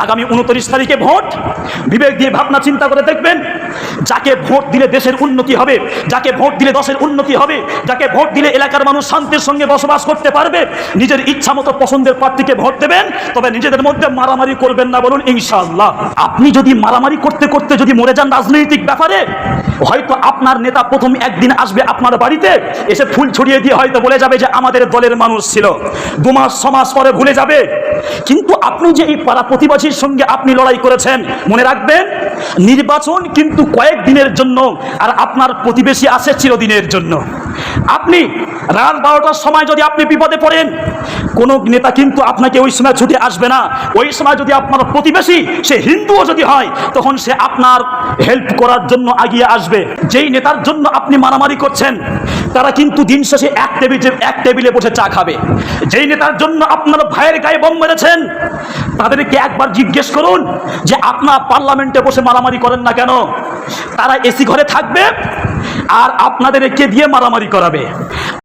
আগামী 29 তারিখে ভোট। বিবেক দিয়ে ভাবনা চিন্তা করে দেখবেন, যাকে ভোট দিলে দেশের উন্নতি হবে, যাকে ভোট দিলে দেশের উন্নতি হবে, যাকে ভোট দিলে এলাকার মানুষ শান্তির সঙ্গে বসবাস করতে পারবে, নিজের ইচ্ছা মতো পছন্দের প্রার্থীকে ভোট দেবেন। তবে নিজেদের মধ্যে মারামারি করবেন না, বলুন ইনশাআল্লাহ। আপনি যদি মারামারি করতে করতে যদি মরে যান রাজনৈতিক ব্যাপারে, হয়তো আপনার নেতা প্রথম একদিন আসবে আপনার বাড়িতে, এসে ফুল ছড়িয়ে দিয়ে হয়তো বলে যাবে যে আমাদের দলের মানুষ ছিল, 2 মাস 6 মাস পরে ভুলে যাবে। কিন্তু আপনি যে এই পাড়া প্রতিবেশীর সঙ্গে আপনি লড়াই করেছেন, মনে রাখবেন নির্বাচন কিন্তু কয়েক দিনের জন্য, আর আপনার প্রতিবেশী আসে চিরদিনের জন্য। আপনি রাত 12টার সময় যদি আপনি বিপদে পড়েন, কোনো নেতা কিন্তু আপনাকে ওই সময় ছুটে আসবে না। ওই সময় যদি আপনার প্রতিবেশী সে হিন্দুও যদি হয়, তখন সে আপনার হেল্প করার জন্য এগিয়ে আসবে। যেই নেতার জন্য আপনি মারামারি করছেন, তারা কিন্তু দিন শেষে এক টেবিলে বসে চা খাবে। যেই নেতার জন্য আপনার ভাইয়ের গায়ে বোম মেরেছেন, তাদেরকে একবার জিজ্ঞেস করুন যে আপনার পার্লামেন্টে বসে মারামারি করেন না কেন? তারা এসি ঘরে থাকবে আর আপনাদেরকে দিয়ে মারামারি করাবে।